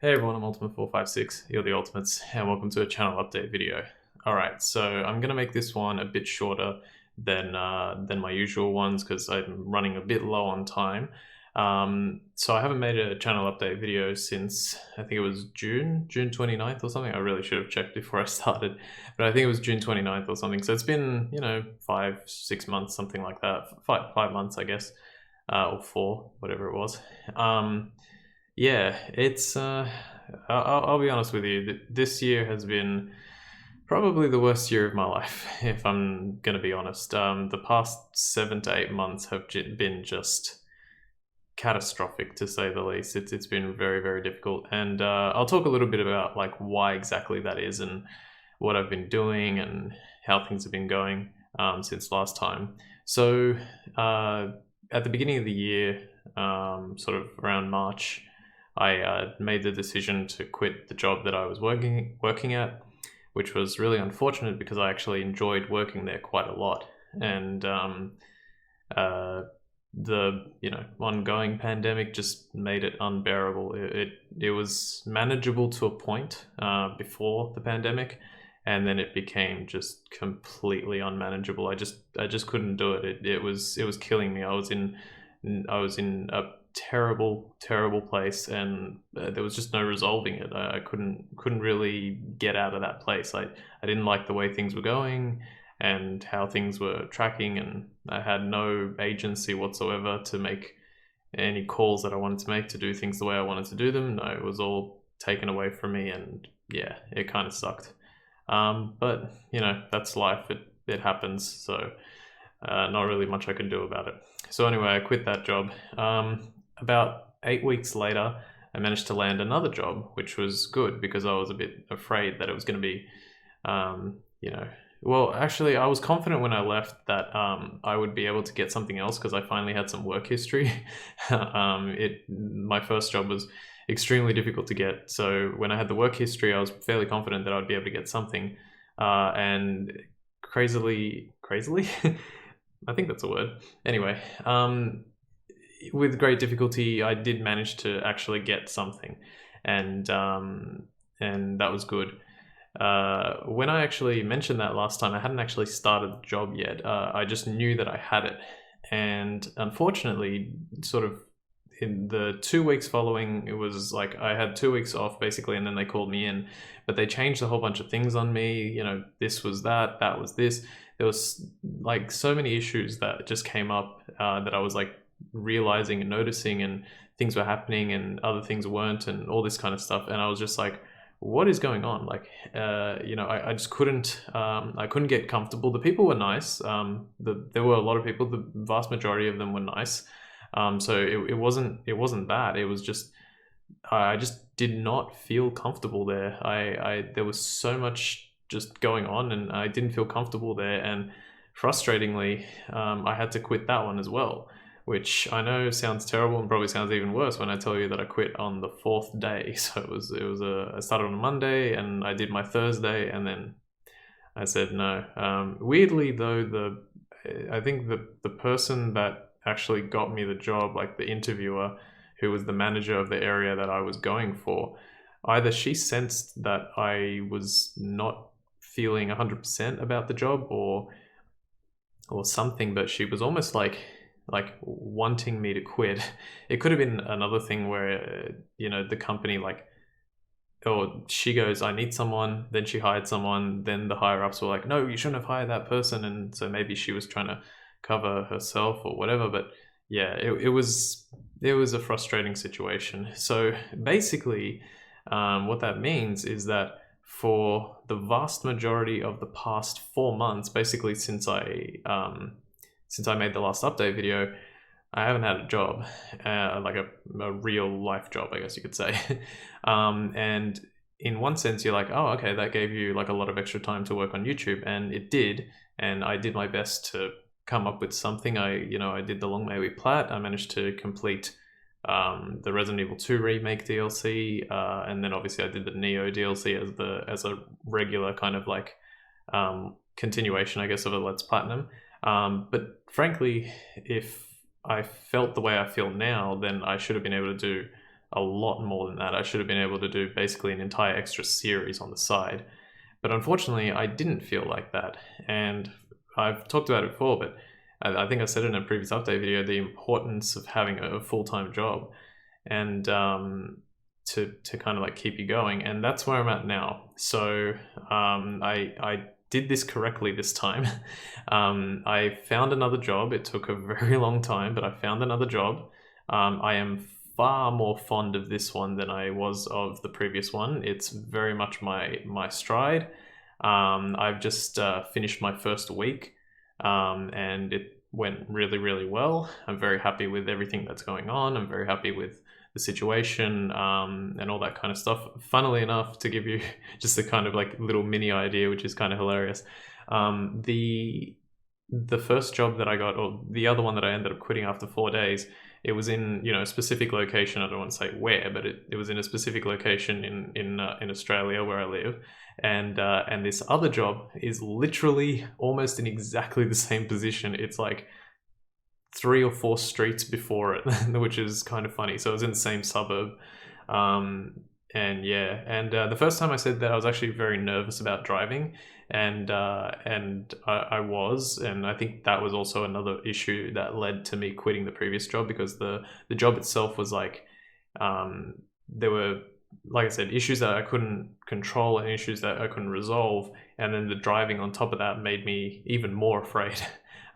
Hey everyone, I'm Ultimate456, you're the Ultimates, and welcome to a channel update video. Alright, so I'm going to make this one a bit shorter than my usual ones because I'm running a bit low on time. So I haven't made a channel update video since, I think it was June 29th or something. I really should have checked before I started, but I think it was June 29th or something. So it's been, 5-6 months, something like that. Five months, I guess, or 4, whatever it was. Yeah, it's. I'll be honest with you. This year has been probably the worst year of my life, if I'm gonna be honest. The past 7 to 8 months have been just catastrophic, to say the least. It's been very, very difficult, and I'll talk a little bit about like why exactly that is and what I've been doing and how things have been going since last time. So at the beginning of the year, sort of around March, I made the decision to quit the job that I was working at, which was really unfortunate because I actually enjoyed working there quite a lot. And the ongoing pandemic just made it unbearable. It was manageable to a point before the pandemic, and then it became just completely unmanageable. I just couldn't do it. It was killing me. I was in a terrible place, and there was just no resolving it. I couldn't really get out of that place. I didn't like the way things were going and how things were tracking, and I had no agency whatsoever to make any calls that I wanted to make, to do things the way I wanted to do them. No, it was all taken away from me, and yeah, it kind of sucked. But that's life. It happens. So not really much I could do about it. So anyway, I quit that job. About 8 weeks later, I managed to land another job, which was good because I was a bit afraid that it was going to be, well, actually, I was confident when I left that I would be able to get something else because I finally had some work history. My first job was extremely difficult to get, so when I had the work history, I was fairly confident that I'd be able to get something. And crazily, I think that's a word. Anyway, with great difficulty, I did manage to actually get something, and that was good. When I actually mentioned that last time, I hadn't actually started the job yet. I just knew that I had it, and unfortunately, sort of in the 2 weeks following, it was like I had 2 weeks off basically, and then they called me in, but they changed a whole bunch of things on me. This was that, that was this. There was like so many issues that just came up that I was like realizing and noticing, and things were happening and other things weren't, and all this kind of stuff. And I was just like, what is going on? Like, I just couldn't, I couldn't get comfortable. The people were nice. There were a lot of people. The vast majority of them were nice. So it wasn't bad. It was just, I just did not feel comfortable there. There was so much just going on, and I didn't feel comfortable there. And frustratingly, I had to quit that one as well, which I know sounds terrible and probably sounds even worse when I tell you that I quit on the 4th day. So I started on a Monday and I did my Thursday, and then I said no. Weirdly though, I think the person that actually got me the job, like the interviewer, who was the manager of the area that I was going for, either she sensed that I was not feeling 100% about the job or something, but she was almost like wanting me to quit. It could have been another thing where the company, like, or she goes, I need someone, then she hired someone, then the higher ups were like, no, you shouldn't have hired that person, and so maybe she was trying to cover herself or whatever. But yeah, it was a frustrating situation. So basically, what that means is that for the vast majority of the past 4 months, basically since I made the last update video, I haven't had a job, like a real life job, I guess you could say. And in one sense, you're like, oh, okay, that gave you like a lot of extra time to work on YouTube, and it did. And I did my best to come up with something. I did the Long May We Plat. I managed to complete the Resident Evil 2 remake DLC, and then obviously I did the Neo DLC as a regular kind of like continuation, I guess, of a Let's Platinum. But frankly, if I felt the way I feel now, then I should have been able to do a lot more than that. I should have been able to do basically an entire extra series on the side. But unfortunately, I didn't feel like that. And I've talked about it before, but I think I said in a previous update video, the importance of having a full-time job and to kind of like keep you going. And that's where I'm at now. So I did this correctly this time. I found another job. It took a very long time, but I found another job. I am far more fond of this one than I was of the previous one. It's very much my stride. I've just finished my first week, and it went really, really well. I'm very happy with everything that's going on. I'm very happy with the situation, and all that kind of stuff. Funnily enough, to give you just a kind of like little mini idea, which is kind of hilarious, the first job that I got, or the other one that I ended up quitting after 4 days, it was in, you know, a specific location. I don't want to say where, but it was in a specific location in Australia where I live, and this other job is literally almost in exactly the same position. It's like 3 or 4 streets before it, which is kind of funny. So it was in the same suburb. And yeah, and the first time I said that, I was actually very nervous about driving, and I was, and I think that was also another issue that led to me quitting the previous job, because the job itself was like, there were, like I said, issues that I couldn't control and issues that I couldn't resolve, and then the driving on top of that made me even more afraid.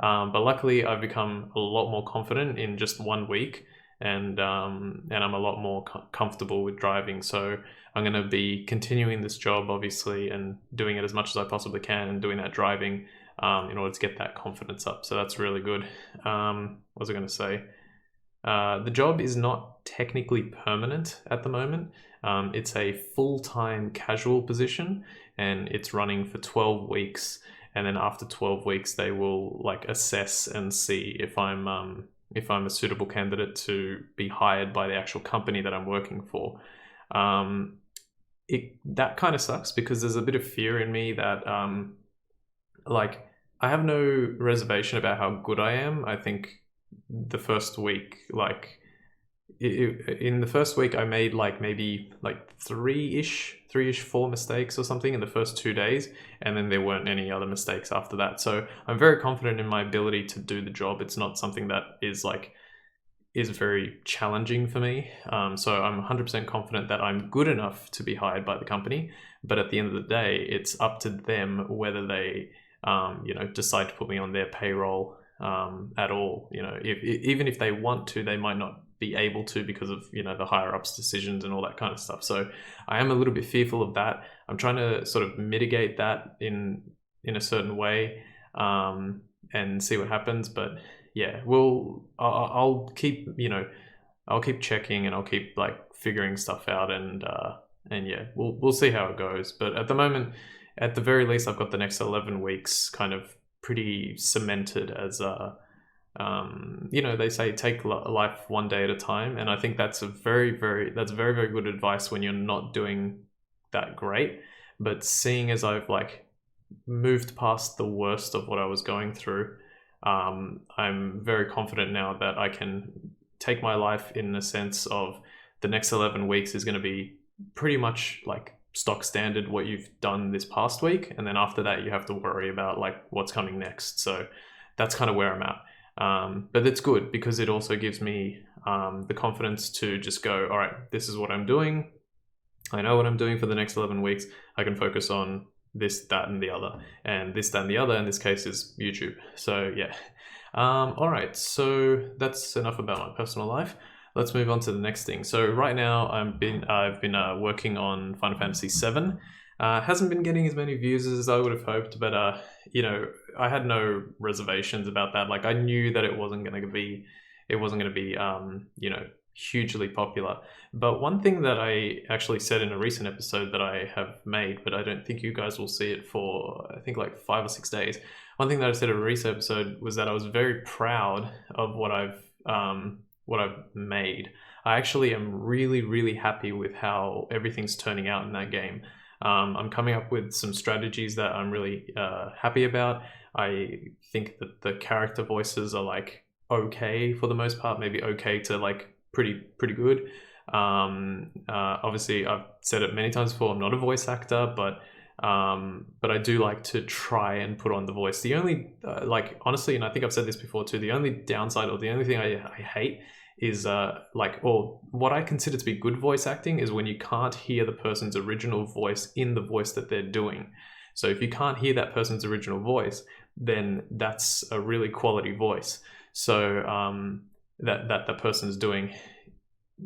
But luckily, I've become a lot more confident in just 1 week, and I'm a lot more comfortable with driving. So I'm going to be continuing this job, obviously, and doing it as much as I possibly can, and doing that driving in order to get that confidence up. So that's really good. What was I going to say? The job is not technically permanent at the moment. It's a full-time casual position, and it's running for 12 weeks. And then after 12 weeks, they will like assess and see if I'm a suitable candidate to be hired by the actual company that I'm working for. That kind of sucks, because there's a bit of fear in me that like, I have no reservation about how good I am. I think the first week, like, in the first week, I made like maybe like three-ish, 4 mistakes or something in the first 2 days, and then there weren't any other mistakes after that. So I'm very confident in my ability to do the job. It's not something that is very challenging for me. So I'm 100% confident that I'm good enough to be hired by the company. But at the end of the day, it's up to them whether they decide to put me on their payroll at all. Even if they want to, they might not be able to, because of the higher ups decisions and all that kind of stuff. So I am a little bit fearful of that. I'm trying to sort of mitigate that in a certain way, and see what happens. But yeah, I'll keep I'll keep checking, and I'll keep like figuring stuff out, and yeah, we'll see how it goes. But at the moment, at the very least, I've got the next 11 weeks kind of pretty cemented as they say take life one day at a time, and I think that's very, very good advice when you're not doing that great. But seeing as I've like moved past the worst of what I was going through, I'm very confident now that I can take my life in the sense of the next 11 weeks is going to be pretty much like stock standard what you've done this past week, and then after that you have to worry about like what's coming next. So that's kind of where I'm at. But it's good, because it also gives me the confidence to just go, all right, this is what I'm doing. I know what I'm doing for the next 11 weeks. I can focus on this, that, and the other. And this, that, and the other in this case is YouTube. So yeah. All right, so that's enough about my personal life. Let's move on to the next thing. So right now I've been working on Final Fantasy 7. Hasn't been getting as many views as I would have hoped, but I had no reservations about that. Like, I knew that it wasn't going to be hugely popular. But one thing that I actually said in a recent episode that I have made, but I don't think you guys will see it for, I think, like 5 or 6 days. One thing that I said in a recent episode was that I was very proud of what I've made. I actually am really, really happy with how everything's turning out in that game. I'm coming up with some strategies that I'm really happy about. I think that the character voices are like okay for the most part, maybe okay to like pretty good. Obviously, I've said it many times before, I'm not a voice actor, but I do like to try and put on the voice. The only, like, honestly, and I think I've said this before too, the only downside or the only thing I hate is or what I consider to be good voice acting is when you can't hear the person's original voice in the voice that they're doing. So if you can't hear that person's original voice, then that's a really quality voice. So that the person's doing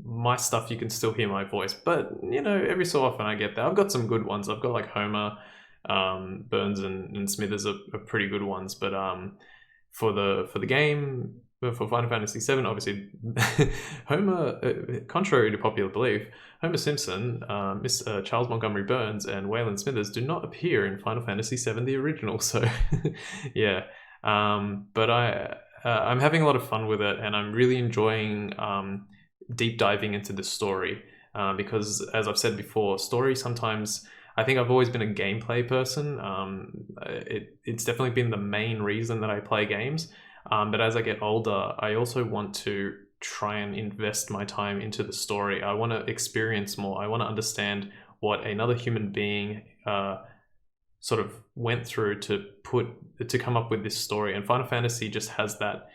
my stuff, you can still hear my voice, but every so often I get that. I've got some good ones. I've got like Homer, Burns, and Smithers are pretty good ones. But for the game, for Final Fantasy VII, obviously Homer, contrary to popular belief, Homer Simpson, Miss Charles Montgomery Burns, and Waylon Smithers do not appear in Final Fantasy VII, the original. So yeah, but I'm having a lot of fun with it, and I'm really enjoying deep diving into the story, because as I've said before, story sometimes, I think I've always been a gameplay person. It's definitely been the main reason that I play games, but as I get older, I also want to try and invest my time into the story. I want to experience more. I want to understand what another human being sort of went through to come up with this story, and Final Fantasy just has that.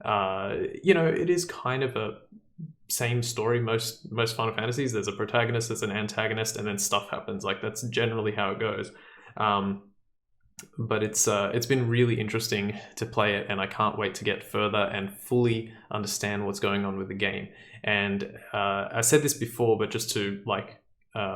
It is kind of a same story. Most Final Fantasies, there's a protagonist, there's an antagonist, and then stuff happens. Like, that's generally how it goes. But it's been really interesting to play it, and I can't wait to get further and fully understand what's going on with the game. And I said this before, but just to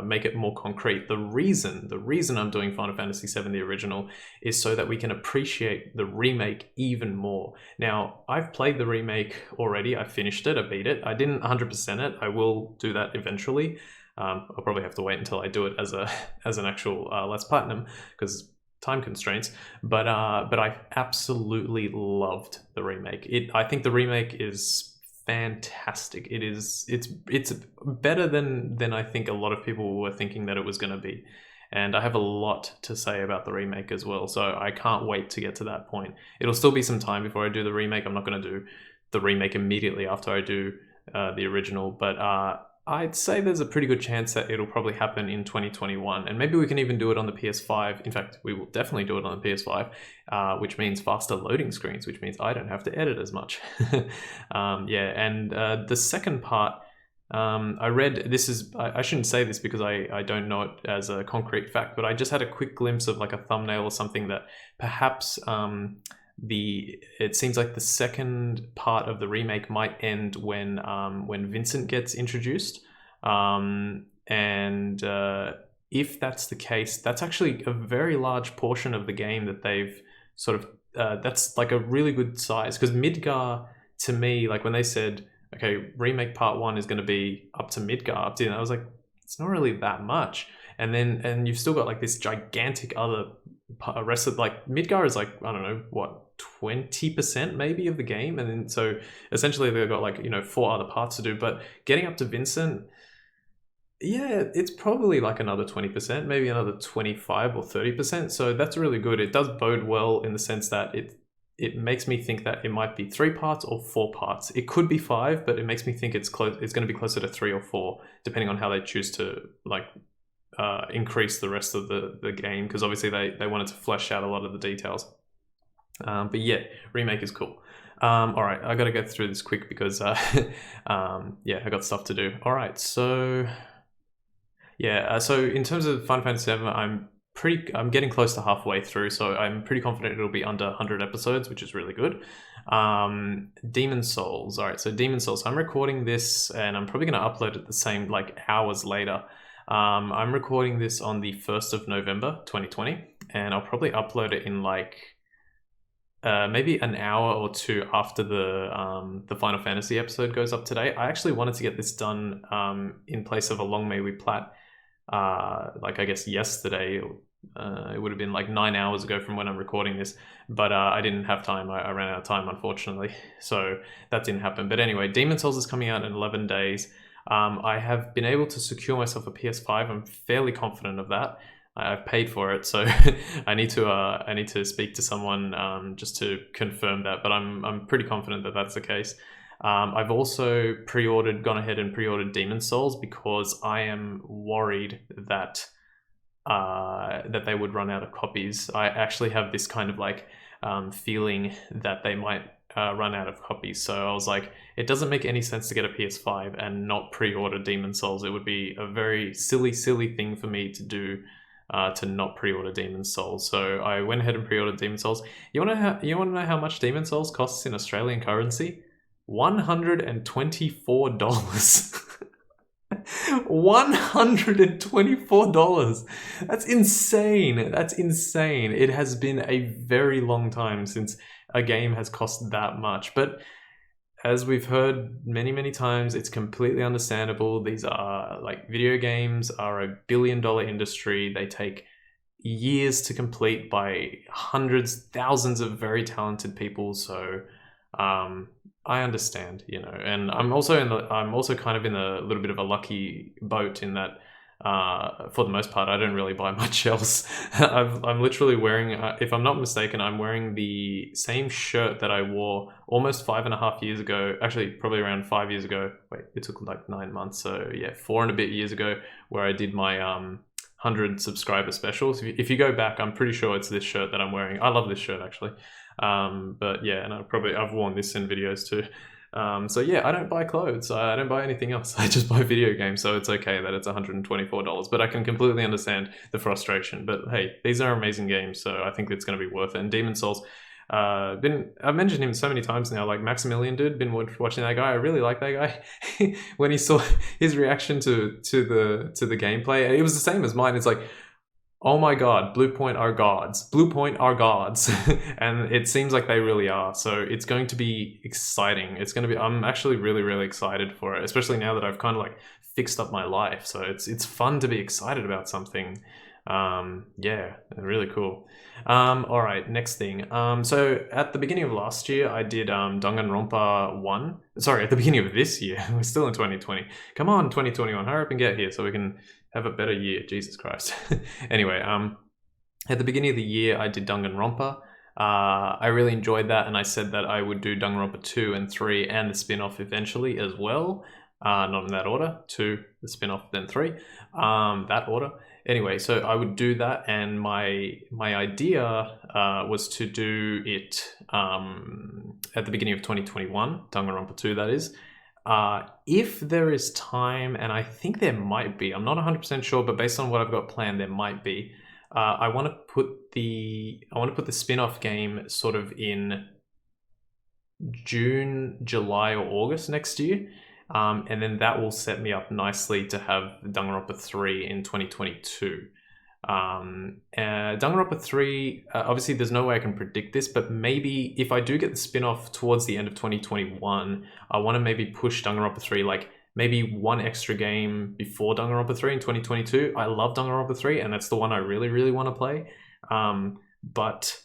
make it more concrete, the reason I'm doing Final Fantasy VII, the original, is so that we can appreciate the remake even more. Now, I've played the remake already. I finished it. I beat it. I didn't 100% it. I will do that eventually. I'll probably have to wait until I do it as an actual Let's Platinum, because time constraints. But I absolutely loved the remake. I think the remake is fantastic. It's better than I think a lot of people were thinking that it was going to be, and I have a lot to say about the remake as well, so I can't wait to get to that point. It'll still be some time before I do the remake. I'm not going to do the remake immediately after I do the original, but I'd say there's a pretty good chance that it'll probably happen in 2021, and maybe we can even do it on the PS5. In fact, we will definitely do it on the PS5, which means faster loading screens, which means I don't have to edit as much. The second part, I read, I shouldn't say this because I don't know it as a concrete fact, but I just had a quick glimpse of like a thumbnail or something that perhaps it seems like the second part of the remake might end when Vincent gets introduced, if that's the case, that's actually a very large portion of the game that they've sort of that's like a really good size, because Midgar, to me, like when they said, okay, remake part 1 is going to be up to Midgar, I was like, it's not really that much. And you've still got like this gigantic other rest of, like, Midgar is like, I don't know what, 20% maybe of the game, and then so essentially they've got like 4 other parts to do. But getting up to Vincent, yeah, it's probably like another 20%, maybe another 25 or 30%. So that's really good. It does bode well in the sense that it makes me think that it might be 3 parts or 4 parts. It could be 5, but it makes me think it's going to be closer to 3 or 4, depending on how they choose to increase the rest of the game, because obviously they wanted to flesh out a lot of the details. But yeah, remake is cool. All right, I gotta go through this quick because I got stuff to do. All right, so yeah, so in terms of Final Fantasy VII, I'm getting close to halfway through, so I'm pretty confident it'll be under 100 episodes, which is really good. Demon Souls. All right, so Demon Souls. I'm recording this, and I'm probably gonna upload it the same hours later. I'm recording this on the 1st of November, 2020, and I'll probably upload it in maybe an hour or 2 after the Final Fantasy episode goes up today. I actually wanted to get this done in place of a Long May We Plat, I guess yesterday. It would have been 9 hours ago from when I'm recording this, but I didn't have time. I ran out of time, unfortunately, so that didn't happen. But anyway, Demon Souls is coming out in 11 days. I have been able to secure myself a PS5. I'm fairly confident of that. I've paid for it, so I need to speak to someone just to confirm that. But I'm pretty confident that that's the case. I've also gone ahead and pre-ordered Demon Souls because I am worried that that they would run out of copies. I actually have this kind of like feeling that they might run out of copies. So I was like, it doesn't make any sense to get a PS5 and not pre-order Demon Souls. It would be a very silly thing for me to do. To not pre-order Demon Souls, so I went ahead and pre-ordered Demon Souls. You want to know how much Demon Souls costs in Australian currency? $124. $124. That's insane. That's insane. It has been a very long time since a game has cost that much. But as we've heard many times, it's completely understandable. These are like, video games are a billion-dollar industry. They take years to complete by hundreds, thousands of very talented people. So I understand, you know, and I'm also kind of in a little bit of a lucky boat in that for the most part, I don't really buy much else. I'm literally wearing, if I'm not mistaken, I'm wearing the same shirt that I wore almost 5.5 years ago. Actually, probably around 5 years ago. Wait, it took like 9 months. So yeah, 4 and a bit years ago, where I did my 100 subscriber specials. If you go back, I'm pretty sure it's this shirt that I'm wearing. I love this shirt actually. But yeah, and I've worn this in videos too. So yeah, I don't buy clothes. I don't buy anything else. I just buy video games. So it's okay that it's $124, but I can completely understand the frustration. But hey, these are amazing games. So I think it's going to be worth it. And Demon Souls, I've mentioned him so many times now, like Maximilian dude, been watching that guy. I really like that guy. When he saw his reaction to the gameplay, it was the same as mine. It's like, oh my god, Blue Point are gods. Blue Point are gods. And it seems like they really are. So it's going to be exciting. I'm actually really excited for it, especially now that I've kind of like fixed up my life. So it's fun to be excited about something. Yeah, really cool. All right, next thing. So at the beginning of last year, I did Danganronpa 1. Sorry, at the beginning of this year. We're still in 2020. Come on, 2021, hurry up and get here so we can have a better year. Jesus Christ. Anyway, at the beginning of the year, I did Danganronpa. I really enjoyed that, and I said that I would do Danganronpa 2 and 3 and the spin-off eventually as well. Not in that order. 2, the spin-off, then 3. That order. Anyway, so I would do that, and my idea was to do it at the beginning of 2021, Danganronpa 2 that is. If there is time, and I think there might be, I'm not 100% sure, but based on what I've got planned, there might be. I want to put the spin-off game sort of in June, July, or August next year. And then that will set me up nicely to have Danganronpa 3 in 2022. Danganronpa 3, obviously there's no way I can predict this, but maybe if I do get the spin-off towards the end of 2021, I want to maybe push Danganronpa 3, like maybe one extra game before Danganronpa 3 in 2022. I love Danganronpa 3, and that's the one I really want to play. But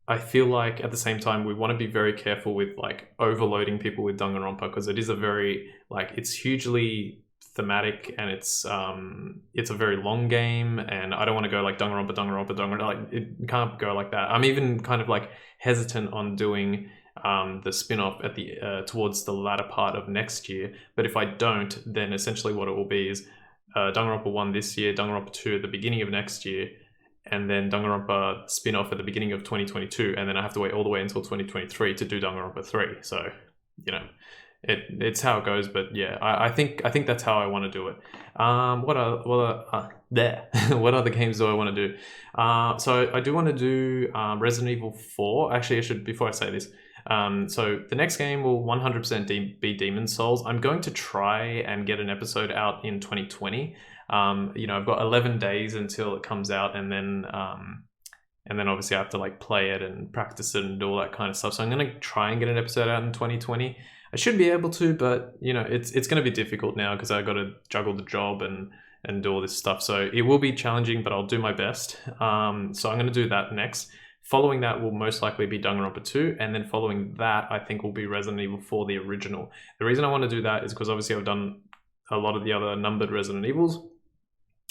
I feel like at the same time, we want to be very careful with like overloading people with Danganronpa, because it is a very, like, it's hugely thematic, and it's a very long game, and I don't want to go like Danganronpa, like it can't go like that. I'm even kind of like hesitant on doing the spin-off at the towards the latter part of next year. But if I don't, then essentially what it will be is Danganronpa 1 this year, Danganronpa 2 at the beginning of next year, and then Danganronpa spin-off at the beginning of 2022, and then I have to wait all the way until 2023 to do Danganronpa 3. So, you know, it's how it goes. But yeah, I think that's how I want to do it. What other games do I want to do? So I do want to do Resident Evil 4. Actually, I should, before I say this, so the next game will 100% be Demon Souls. I'm going to try and get an episode out in 2020. You know, I've got 11 days until it comes out, and then obviously I have to like play it and practice it and do all that kind of stuff. So I'm going to try and get an episode out in 2020. I should be able to, but you know, it's going to be difficult now because I got to juggle the job and do all this stuff. So it will be challenging, but I'll do my best. So I'm going to do that next. Following that will most likely be Danganronpa 2, and then following that, I think will be Resident Evil 4, the original. The reason I want to do that is because obviously I've done a lot of the other numbered Resident Evils.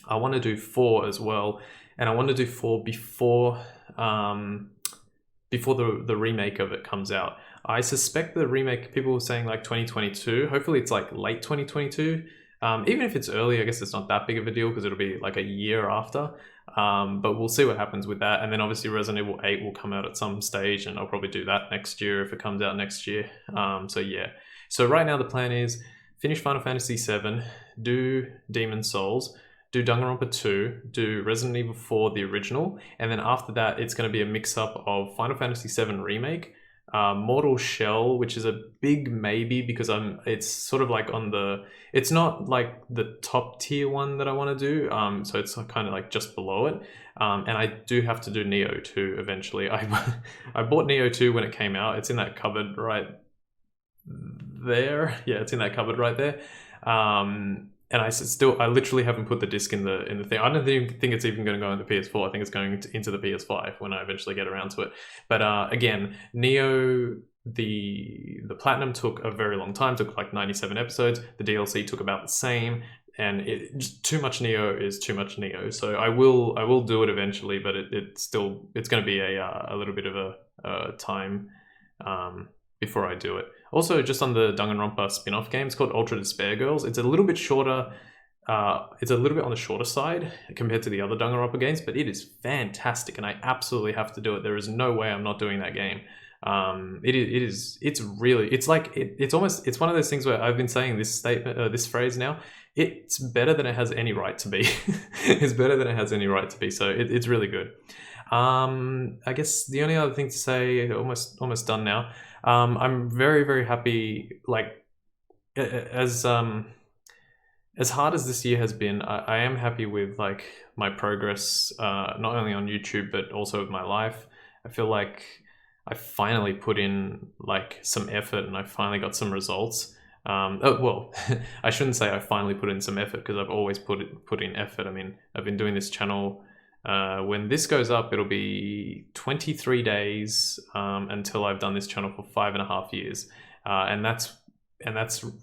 I want to do 4 as well, and I want to do 4 before the remake of it comes out. I suspect the remake, people were saying like 2022. Hopefully it's like late 2022. Even if it's early, I guess it's not that big of a deal because it'll be like a year after. But we'll see what happens with that. And then obviously Resident Evil 8 will come out at some stage, and I'll probably do that next year if it comes out next year. So yeah. So right now the plan is finish Final Fantasy 7, do Demon's Souls, do Danganronpa 2, do Resident Evil 4, the original, and then after that, it's going to be a mix-up of Final Fantasy 7 Remake, Mortal Shell, which is a big maybe because it's sort of like it's not like the top tier one that I want to do, so it's kind of like just below it, and I do have to do Neo 2 eventually. I bought Neo 2 when it came out. It's in that cupboard right there. Yeah, it's in that cupboard right there. And I literally haven't put the disc in the thing. I don't think it's even going to go into PS4. I think it's going into the PS5 when I eventually get around to it. But again, Neo, the Platinum took a very long time. Took like 97 episodes. The DLC took about the same. And just too much Neo is too much Neo. So I will do it eventually, but it's going to be a little bit of a time before I do it. Also, just on the Danganronpa spin-off game, it's called Ultra Despair Girls. It's a little bit shorter. It's a little bit on the shorter side compared to the other Danganronpa games, but it is fantastic, and I absolutely have to do it. There is no way I'm not doing that game. It's one of those things where I've been saying this statement, this phrase now. It's better than it has any right to be. It's better than it has any right to be. So it's really good. I guess the only other thing to say, almost done now. I'm very, very happy. Like as hard as this year has been, I am happy with like my progress, not only on YouTube but also with my life. I feel like I finally put in like some effort and I finally got some results. I shouldn't say I finally put in some effort because I've always put in effort. I mean, I've been doing this channel. When this goes up, it'll be 23 days until I've done this channel for 5.5 years. And that's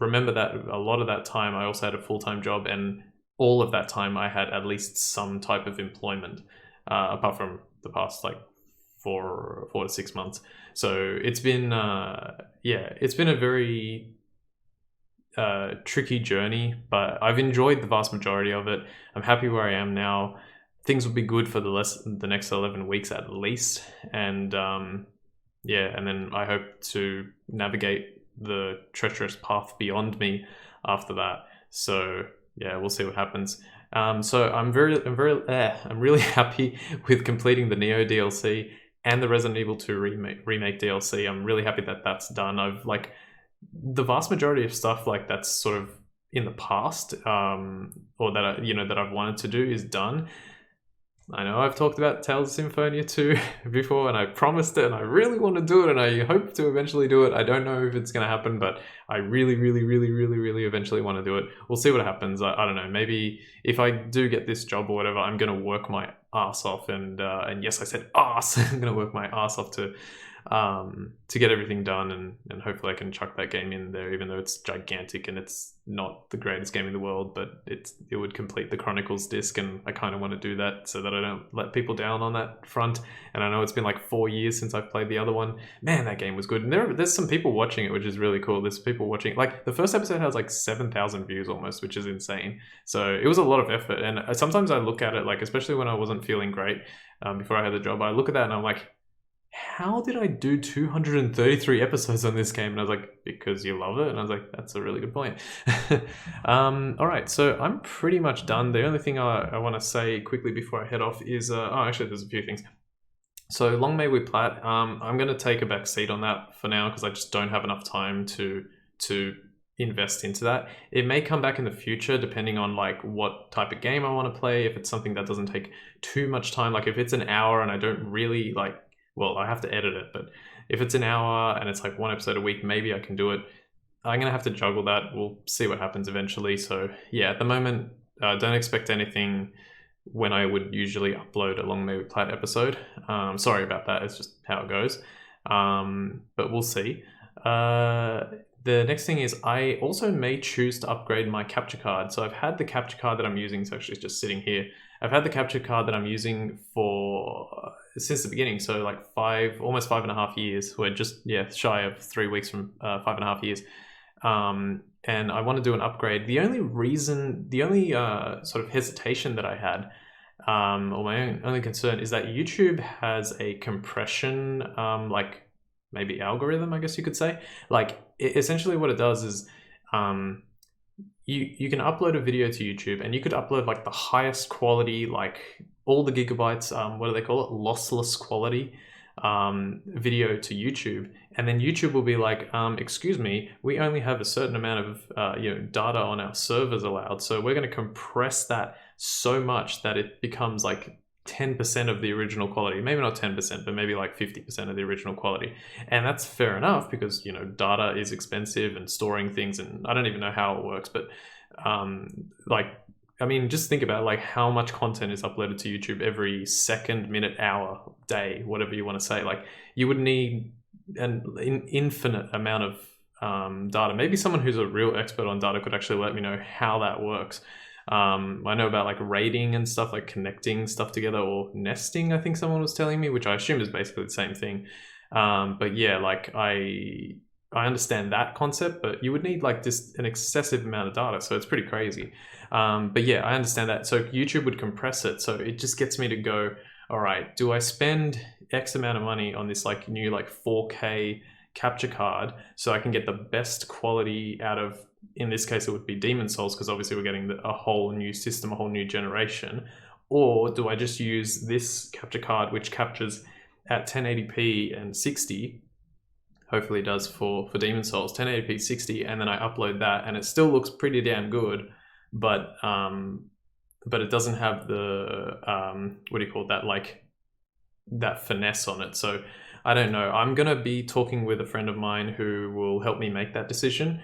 remember that a lot of that time I also had a full-time job, and all of that time I had at least some type of employment, apart from the past like 4 to 6 months. So it's been it's been a very tricky journey, but I've enjoyed the vast majority of it. I'm happy where I am now. Things will be good for the next 11 weeks at least, and and then I hope to navigate the treacherous path beyond me after that. So yeah, we'll see what happens. So I'm really happy with completing the Neo DLC and the Resident Evil 2 remake DLC. I'm really happy that that's done. I've like the vast majority of stuff like that's sort of in the past, or that that I've wanted to do is done. I know I've talked about Tales of Symphonia 2 before, and I promised it, and I really want to do it, and I hope to eventually do it. I don't know if it's going to happen, but I really, really, really, really, really eventually want to do it. We'll see what happens. I don't know. Maybe if I do get this job or whatever, I'm going to work my ass off, and yes, I said ass. I'm going to work my ass off to get everything done, and hopefully I can chuck that game in there, even though it's gigantic and it's not the greatest game in the world, but it would complete the Chronicles disc, and I kind of want to do that so that I don't let people down on that front. And I know it's been like 4 years since I've played the other one. Man, that game was good, and there's some people watching it, which is really cool. There's people watching, like the first episode has like 7,000 views almost, which is insane. So it was a lot of effort, and sometimes I look at it, like especially when I wasn't feeling great before I had the job, I look at that and I'm like, how did I do 233 episodes on this game? And I was like, because you love it. And I was like, that's a really good point. All right, so I'm pretty much done. The only thing I want to say quickly before I head off is, actually there's a few things. So Long May We Plat, I'm going to take a back seat on that for now because I just don't have enough time to invest into that. It may come back in the future depending on like what type of game I want to play. If it's something that doesn't take too much time, like if it's an hour and I don't really like, well, I have to edit it, but if it's an hour and it's like 1 episode a week, maybe I can do it. I'm going to have to juggle that. We'll see what happens eventually. So yeah, at the moment, don't expect anything when I would usually upload a Long May We Plat episode. Sorry about that. It's just how it goes. But we'll see. the next thing is I also may choose to upgrade my capture card. So I've had the capture card that I'm using, it's actually just sitting here. I've had the capture card that I'm using for since the beginning, so like almost 5.5 years. We're just shy of 3 weeks from 5.5 years. And I want to do an upgrade. The only sort of hesitation that I had, or my only concern, is that YouTube has a compression, like maybe algorithm, I guess you could say. Like essentially what it does is, you can upload a video to YouTube, and you could upload like the highest quality, like all the gigabytes, what do they call it? Lossless quality video to YouTube, and then YouTube will be like, excuse me, we only have a certain amount of data on our servers allowed, so we're going to compress that so much that it becomes like 10% of the original quality. Maybe not 10%, but maybe like 50% of the original quality. And that's fair enough, because data is expensive, and storing things, and I don't even know how it works, but I mean, just think about like how much content is uploaded to YouTube every second, minute, hour, day, whatever you want to say. Like you would need an infinite amount of data. Maybe someone who's a real expert on data could actually let me know how that works. I know about like rating and stuff, like connecting stuff together, or nesting, I think someone was telling me, which I assume is basically the same thing. But yeah, like I understand that concept, but you would need like just an excessive amount of data, so it's pretty crazy. But yeah, I understand that. So YouTube would compress it, so it just gets me to go, all right, do I spend X amount of money on this like new like 4K capture card so I can get the best quality out of, in this case it would be Demon Souls, because obviously we're getting a whole new system, a whole new generation? Or do I just use this capture card which captures at 1080p and 60, hopefully it does for Demon Souls, 1080p 60, and then I upload that, and it still looks pretty damn good, but it doesn't have the what do you call that, like that finesse on it. So I don't know. I'm gonna be talking with a friend of mine who will help me make that decision.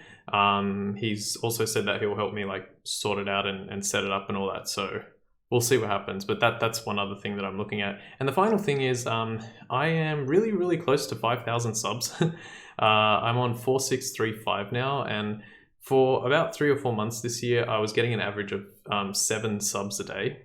He's also said that he'll help me like sort it out and set it up and all that. So we'll see what happens. But that's one other thing that I'm looking at. And the final thing is, I am really, really close to 5,000 subs. I'm on 4635 now, and for about 3 or 4 months this year, I was getting an average of 7 subs a day.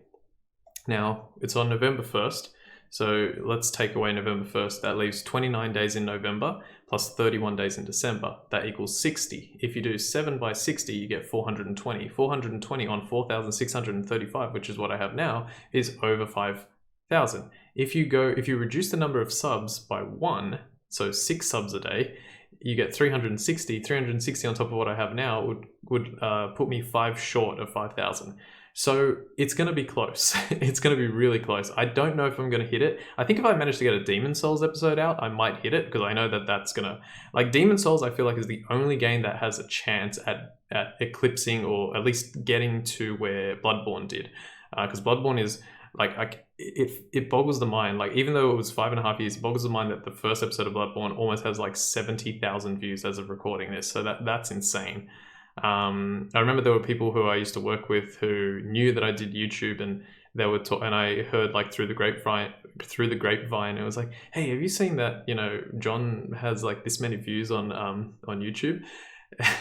Now it's on November 1st. So let's take away November 1st. That leaves 29 days in November plus 31 days in December. That equals 60. If you do 7 by 60, you get 420. 420 on 4,635, which is what I have now, is over 5,000. If you reduce the number of subs by 1, so 6 subs a day, you get 360. 360 on top of what I have now would put me 5 short of 5,000. So it's going to be close. It's going to be really close. I don't know if I'm going to hit it. I think if I manage to get a Demon Souls episode out, I might hit it, because I know that that's going to... Like Demon Souls, I feel like is the only game that has a chance at eclipsing, or at least getting to where Bloodborne did. Because Bloodborne is... like it boggles the mind. Like even though it was 5.5 years, it boggles the mind that the first episode of Bloodborne almost has like 70,000 views as of recording this. So that's insane. I remember there were people who I used to work with who knew that I did YouTube, and they were and I heard like through the grapevine, it was like, hey, have you seen that, John has like this many views on YouTube?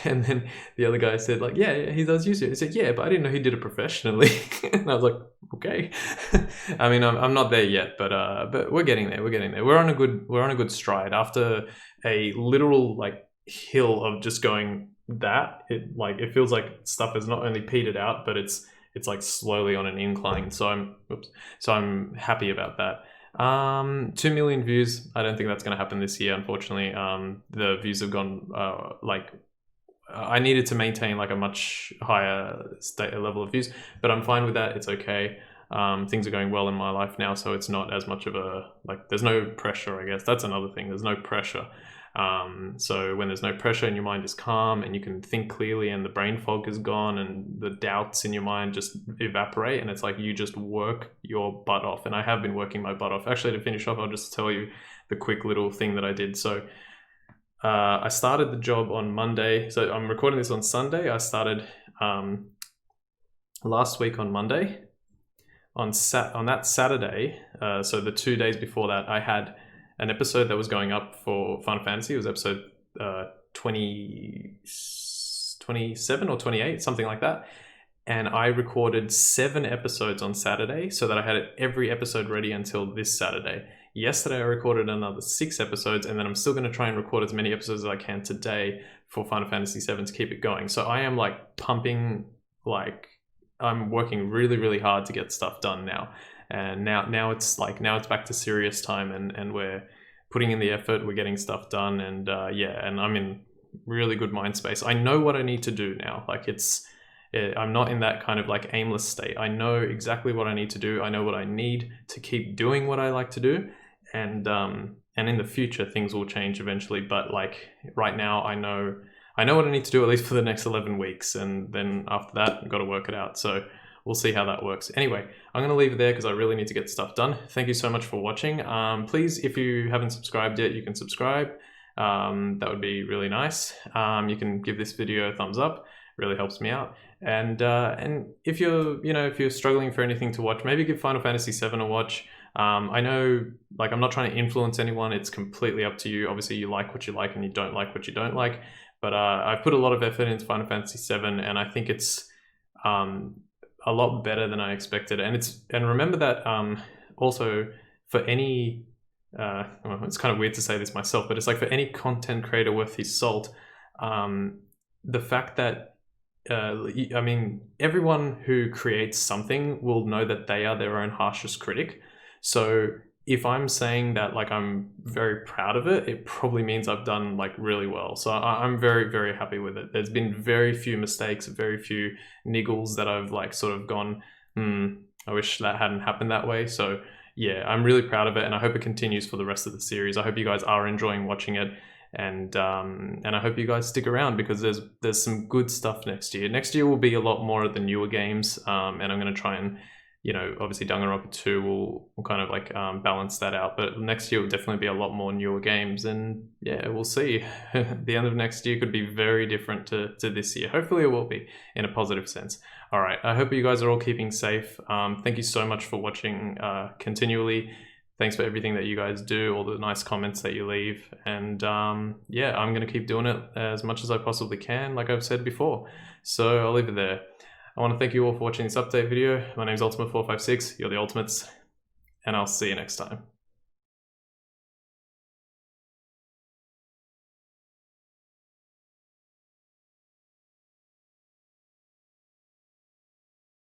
And then the other guy said like, yeah, he does YouTube. He said, yeah, but I didn't know he did it professionally. And I was like, okay. I mean, I'm not there yet, but we're getting there. We're on a good stride after a literal like hill of just going that. It feels like stuff is not only petered out, but it's like slowly on an incline. So I'm happy about that. 2 million views. I don't think that's going to happen this year, unfortunately. The views have gone I needed to maintain like a much higher level of views, but I'm fine with that. It's okay. Things are going well in my life now, so it's not as much of a there's no pressure, I guess. That's another thing. There's no pressure. So when there's no pressure and your mind is calm and you can think clearly and the brain fog is gone and the doubts in your mind just evaporate, and it's like you just work your butt off. And I have been working my butt off. Actually, to finish off, I'll just tell you the quick little thing that I did. So I started the job on Monday. So I'm recording this on Sunday. I started last week on Monday. On that Saturday, so the 2 days before that, I had an episode that was going up for Final Fantasy. It was episode 27 or 28, something like that. And I recorded 7 episodes on Saturday so that I had every episode ready until this Saturday. Yesterday, I recorded another 6 episodes, and then I'm still going to try and record as many episodes as I can today for Final Fantasy VII to keep it going. So I am like pumping, like I'm working really, really hard to get stuff done now. And now it's back to serious time, and we're putting in the effort, we're getting stuff done, and and I'm in really good mind space. I know what I need to do now. Like I'm not in that kind of like aimless state. I know exactly what I need to do. I know what I need to keep doing what I like to do. And in the future, things will change eventually. But like right now, I know what I need to do at least for the next 11 weeks. And then after that, I've got to work it out. So we'll see how that works. Anyway, I'm going to leave it there because I really need to get stuff done. Thank you so much for watching. Please, if you haven't subscribed yet, you can subscribe. That would be really nice. You can give this video a thumbs up. Really helps me out. And if you're struggling for anything to watch, maybe give Final Fantasy VII a watch. I know, like, I'm not trying to influence anyone. It's completely up to you. Obviously, you like what you like and you don't like what you don't like. But I've put a lot of effort into Final Fantasy VII, and I think it's a lot better than I expected. And remember that also for any well, it's kind of weird to say this myself, but it's like for any content creator worth his salt, the fact that I mean, everyone who creates something will know that they are their own harshest critic. So if I'm saying that like I'm very proud of it, it probably means I've done like really well. So I'm very, very happy with it. There's been very few mistakes, very few niggles that I've like sort of gone, I wish that hadn't happened that way. So yeah, I'm really proud of it, and I hope it continues for the rest of the series. I hope you guys are enjoying watching it. And I hope you guys stick around because there's some good stuff next year. Next year will be a lot more of the newer games, and I'm going to try and, obviously Danganronpa 2 will kind of like balance that out. But next year will definitely be a lot more newer games, and yeah, we'll see. The end of next year could be very different to this year. Hopefully it will be in a positive sense. All right, I hope you guys are all keeping safe. Thank you so much for watching continually. Thanks for everything that you guys do, all the nice comments that you leave. And yeah, I'm going to keep doing it as much as I possibly can, like I've said before. So I'll leave it there. I want to thank you all for watching this update video. My name's Ultimate456, you're the Ultimates, and I'll see you next time.